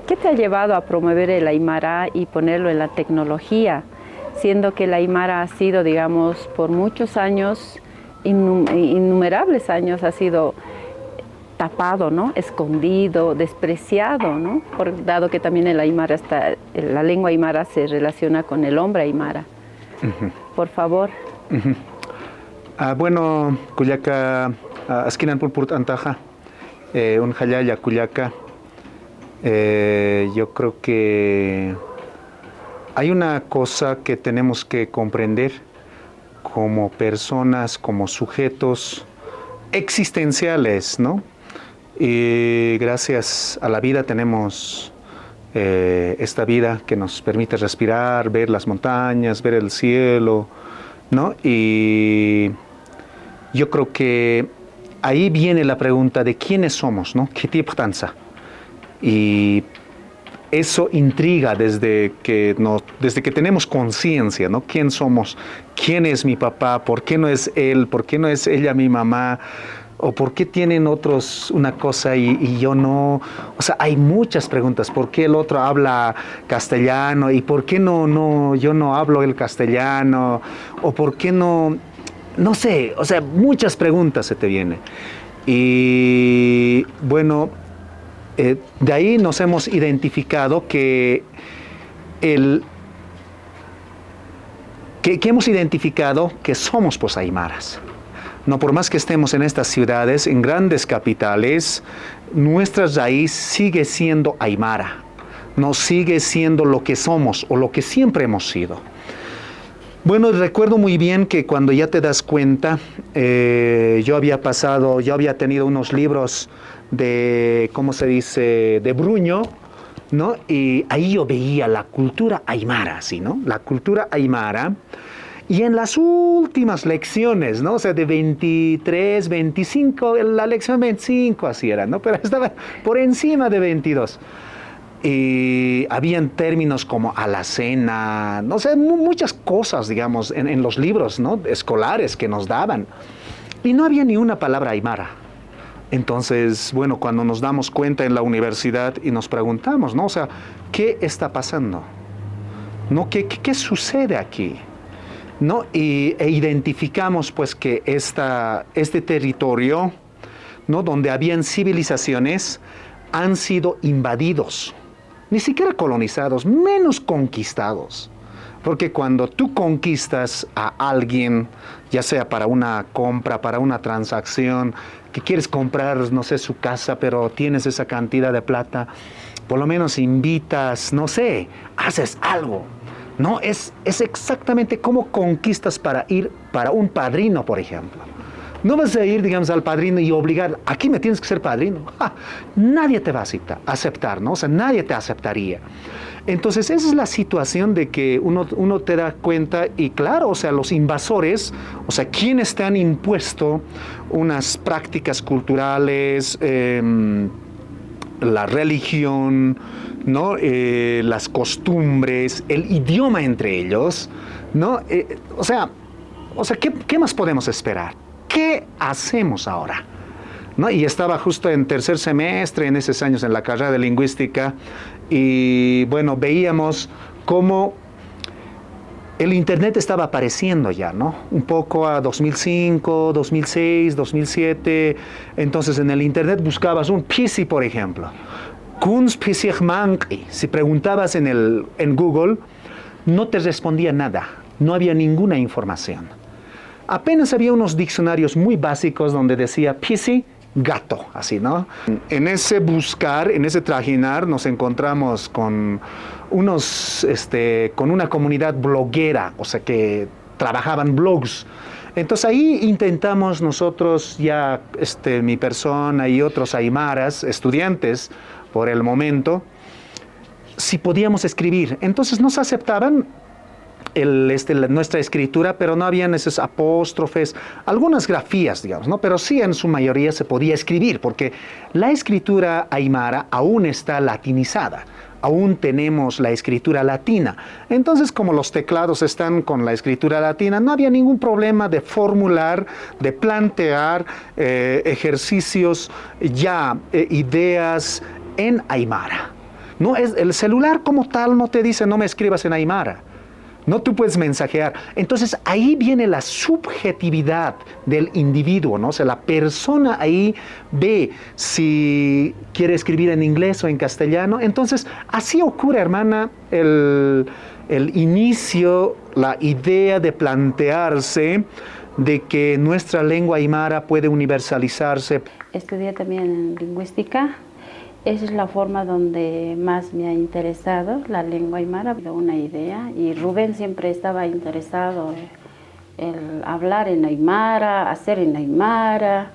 ¿Qué te ha llevado a promover el Aymara y ponerlo en la tecnología? Siendo que el Aymara ha sido, digamos, por muchos años, innumerables años, ha sido tapado, ¿no? Escondido, despreciado, ¿no? Dado que también el Aymara la lengua Aymara se relaciona con el hombre Aymara. Ujú, Por favor. ujú. Bueno, Cuyaca, askinan pulpurt antaja, un hayaya Cuyaca. Yo creo que hay una cosa que tenemos que comprender como personas, como sujetos existenciales, ¿no? Y gracias a la vida tenemos esta vida que nos permite respirar, ver las montañas, ver el cielo, ¿no? Y yo creo que ahí viene la pregunta de quiénes somos, ¿no? ¿Qué tipo danza? Y eso intriga desde que tenemos conciencia, ¿no? ¿Quién somos? ¿Quién es mi papá? ¿Por qué no es él? ¿Por qué no es ella mi mamá? ¿O por qué tienen otros una cosa y yo no? O sea, hay muchas preguntas. ¿Por qué el otro habla castellano? ¿Y por qué yo no hablo el castellano? ¿O por qué no? No sé, o sea, muchas preguntas se te vienen. Y bueno, de ahí nos hemos identificado el, que hemos identificado que somos pues aymaras. No, por más que estemos en estas ciudades, en grandes capitales, nuestra raíz sigue siendo aymara, no sigue siendo lo que somos o lo que siempre hemos sido. Bueno, recuerdo muy bien que cuando ya te das cuenta, yo había tenido unos libros de, ¿cómo se dice?, de Bruño, ¿no? Y ahí yo veía la cultura aymara, ¿sí, no? La cultura aymara. Y en las últimas lecciones, ¿no? O sea, de 23, 25, la lección 25 así era, ¿no? Pero estaba por encima de 22. Y habían términos como alacena, no sé, muchas cosas, digamos, en los libros, ¿no? Escolares que nos daban. Y no había ni una palabra aymara. Entonces, bueno, cuando nos damos cuenta en la universidad y nos preguntamos, ¿no? O sea, ¿qué está pasando? ¿No? ¿Qué sucede aquí? ¿No? E identificamos pues que este territorio, ¿no? Donde habían civilizaciones, han sido invadidos, ni siquiera colonizados, menos conquistados. Porque cuando tú conquistas a alguien, ya sea para una compra, para una transacción, que quieres comprar, no sé, su casa, pero tienes esa cantidad de plata, por lo menos invitas, no sé, haces algo. No, es exactamente como conquistas para ir para un padrino, por ejemplo. No vas a ir, digamos, al padrino y obligar, aquí me tienes que ser padrino. ¡Ja! Nadie te va a aceptar, ¿no? O sea, nadie te aceptaría. Entonces, esa es la situación de que uno te da cuenta y claro, o sea, los invasores, o sea, quienes te han impuesto unas prácticas culturales, la religión, ¿no? Las costumbres, el idioma entre ellos, ¿no? ¿Qué más podemos esperar? ¿Qué hacemos ahora? ¿No? Y estaba justo en tercer semestre, en esos años en la carrera de lingüística, y bueno, veíamos cómo el Internet estaba apareciendo ya, ¿no? Un poco a 2005, 2006, 2007. Entonces en el Internet buscabas un PC, por ejemplo. Si preguntabas en Google, no te respondía nada. No había ninguna información. Apenas había unos diccionarios muy básicos donde decía PC, gato, así, ¿no? En ese buscar, en ese trajinar, nos encontramos con con una comunidad bloguera, o sea, que trabajaban blogs. Entonces ahí intentamos nosotros ya, mi persona y otros aymaras, estudiantes por el momento, si podíamos escribir. Entonces nos aceptaban nuestra escritura, pero no habían esos apóstrofes, algunas grafías, digamos, ¿no? Pero sí en su mayoría se podía escribir, porque la escritura aymara aún está latinizada. Aún tenemos la escritura latina. Entonces, como los teclados están con la escritura latina, no había ningún problema de formular, de plantear ejercicios, ideas en aymara. No es, el celular como tal no te dice no me escribas en aymara. No tú puedes mensajear. Entonces ahí viene la subjetividad del individuo, ¿no? O sea, la persona ahí ve si quiere escribir en inglés o en castellano. Entonces así ocurre, hermana, el inicio, la idea de plantearse de que nuestra lengua aymara puede universalizarse. Estudié también lingüística. Esa es la forma donde más me ha interesado la lengua aymara, una idea. Y Rubén siempre estaba interesado en hablar en aymara, hacer en aymara.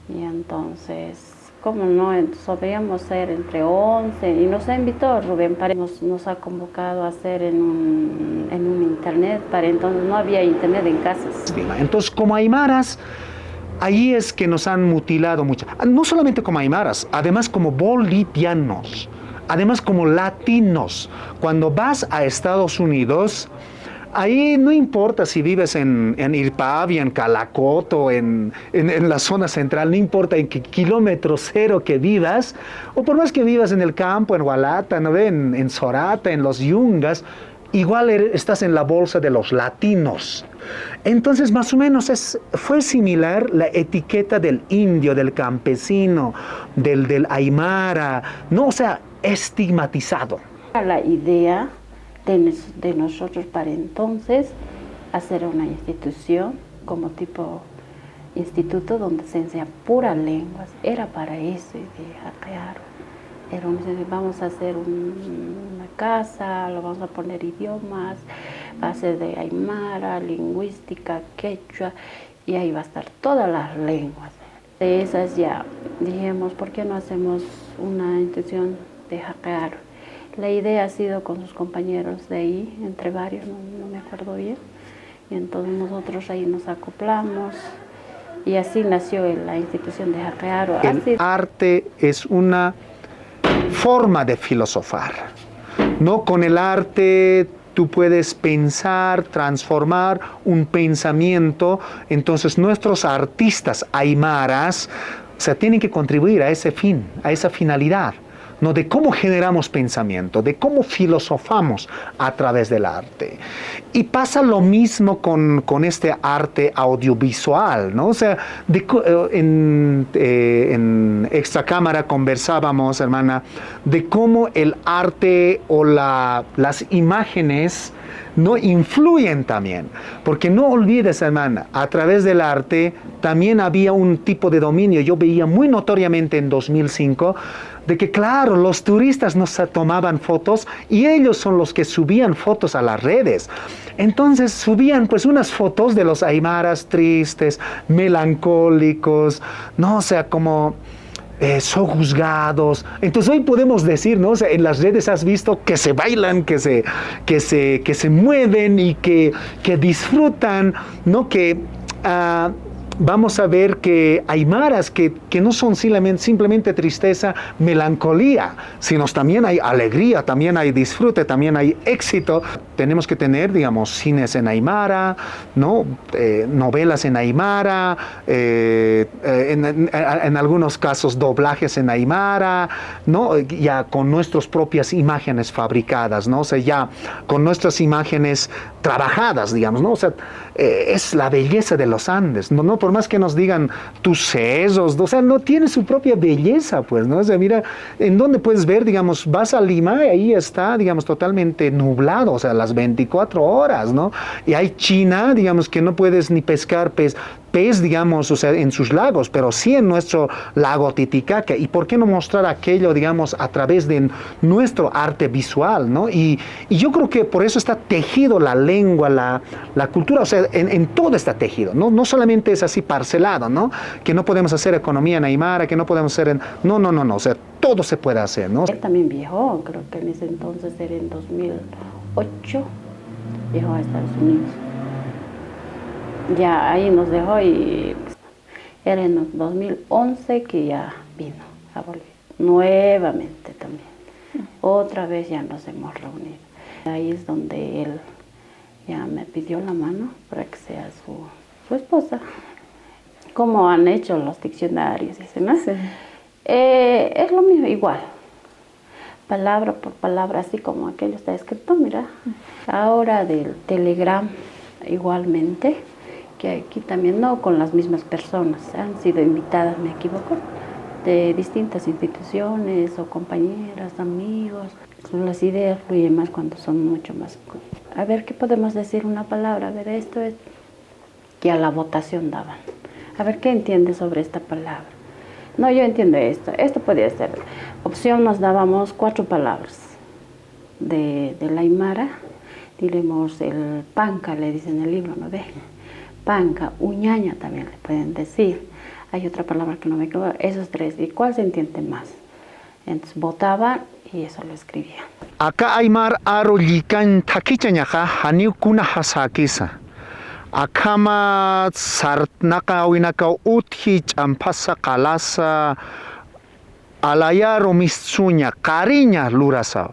Y entonces, ¿cómo no? Podríamos ser entre 11 y nos ha invitado Rubén, nos ha convocado a hacer en un internet. Para entonces no había internet en casas. Entonces, como aymaras, ahí es que nos han mutilado mucho. No solamente como aymaras, además como bolivianos, además como latinos. Cuando vas a Estados Unidos, ahí no importa si vives en Irpavi, en Calacoto, en la zona central, no importa en qué kilómetro cero que vivas, o por más que vivas en el campo, en Hualata, ¿no? en Sorata, en los Yungas, igual estás en la bolsa de los latinos. Entonces, más o menos fue similar la etiqueta del indio, del campesino, del aymara, ¿no? O sea, estigmatizado. La idea de nosotros para entonces hacer una institución como tipo instituto donde se enseña puras lenguas. Era para eso de Hakearo. Vamos a hacer una casa, lo vamos a poner idiomas, va a ser de aymara, lingüística, quechua, y ahí va a estar todas las lenguas. De esas ya dijimos, ¿por qué no hacemos una institución de Hakearo? La idea ha sido con sus compañeros de ahí, entre varios, no me acuerdo bien, y entonces nosotros ahí nos acoplamos, y así nació la institución de Hakearo. El arte es una forma de filosofar, ¿no? Con el arte tú puedes pensar, transformar un pensamiento. Entonces nuestros artistas aymaras, o sea, tienen que contribuir a ese fin, a esa finalidad, ¿no? De cómo generamos pensamiento, de cómo filosofamos a través del arte. Y pasa lo mismo con este arte audiovisual, ¿no? O sea, en extracámara conversábamos, hermana, de cómo el arte o las imágenes no influyen también, porque no olvides, hermana, a través del arte también había un tipo de dominio. Yo veía muy notoriamente en 2005 de que, claro, los turistas nos tomaban fotos y ellos son los que subían fotos a las redes. Entonces subían pues unas fotos de los aymaras tristes, melancólicos, no, o sea, como sojuzgados. Entonces hoy podemos decir, ¿no? O sea, en las redes has visto que se bailan, que se mueven y que disfrutan, ¿no? Que vamos a ver que aymaras que no son simplemente tristeza, melancolía, sino también hay alegría, también hay disfrute, también hay éxito. Tenemos que tener, digamos, cines en aymara, ¿no? Novelas en aymara, en algunos casos doblajes en aymara, ¿no? Ya con nuestras propias imágenes fabricadas, ¿no? O sea, ya con nuestras imágenes trabajadas, digamos, ¿no? O sea, es la belleza de los Andes, ¿no? Por más que nos digan tus sesos, o sea, no tiene su propia belleza, pues, ¿no? O sea, mira, en donde puedes ver, digamos, vas a Lima y ahí está, digamos, totalmente nublado, o sea, las 24 horas, ¿no? Y hay China, digamos, que no puedes ni pescar pez, digamos, o sea, en sus lagos, pero sí en nuestro lago Titicaca. ¿Y por qué no mostrar aquello, digamos, a través de nuestro arte visual, ¿no? Y yo creo que por eso está tejido la lengua, la cultura, o sea, en todo está tejido, ¿no? No solamente es así parcelado, ¿no? Que no podemos hacer economía en aymara, que no podemos hacer en... No, o sea, todo se puede hacer, ¿no? Él también viajó, creo que en ese entonces era en 2008, viajó a Estados Unidos. Ya ahí nos dejó y era en 2011 que ya vino a Bolivia, nuevamente también. Otra vez ya nos hemos reunido. Ahí es donde él ya me pidió la mano para que sea su esposa. Como han hecho los diccionarios, ¿no? Sí. Es lo mismo, igual. palabra por palabra, así como aquello está escrito, mira. Ahora del Telegram, igualmente, que aquí también no con las mismas personas, han sido invitadas, me equivoco, de distintas instituciones o compañeras, amigos. Las ideas fluyen más cuando son mucho más. A ver, ¿qué podemos decir? Una palabra, a ver, esto es que a la votación daban. A ver, ¿qué entiendes sobre esta palabra? No, yo entiendo esto. Esto podría ser. Opción nos dábamos 4 palabras de la aymara. Diremos el panca, le dicen en el libro, ¿no ve? Panca, uñaña también le pueden decir. Hay otra palabra que no me acuerdo. Esos 3. ¿Y cuál se entiende más? Entonces votaban y eso lo escribían. Acá aymar aro likan takichañaja haniukuna hasakisa. Akama sartnaka winaka uthi champasa kalasa alaya romistuña cariña lurasa.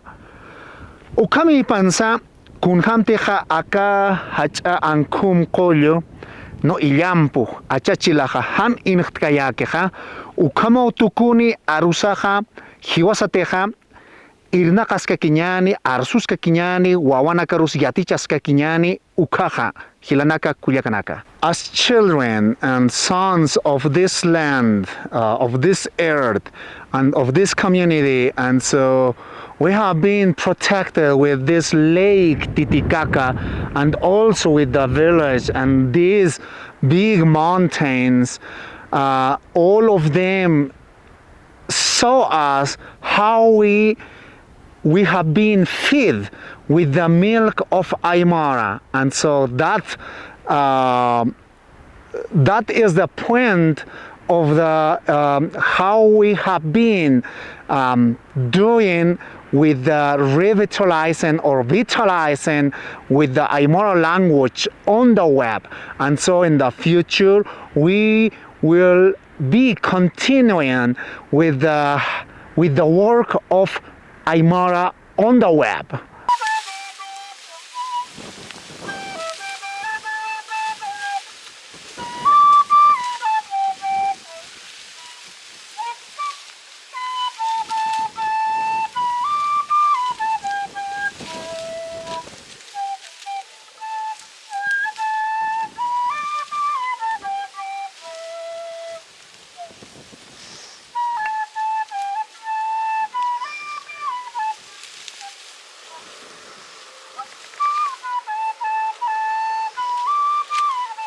Ukami pansa kunhamteja aka hacha ankum kollo no illampu achachilaja han inhtkayakeja ukama utukuni arusaja hiwasateja irnaqasqa kiñani, arsusqa kiñani, wawanakarus yatichasqa kiñani, ukaja, hilanaka kuyakanaka. As children and sons of this land, of this earth, and of this community, and so we have been protected with this lake Titicaca, and also with the village and these big mountains. All of them show us how we have been fed with the milk of Aymara, and so that is the point of the how we have been doing with the revitalizing or vitalizing with the Aymara language on the web, and so in the future we will be continuing with the work of Aymara on the web.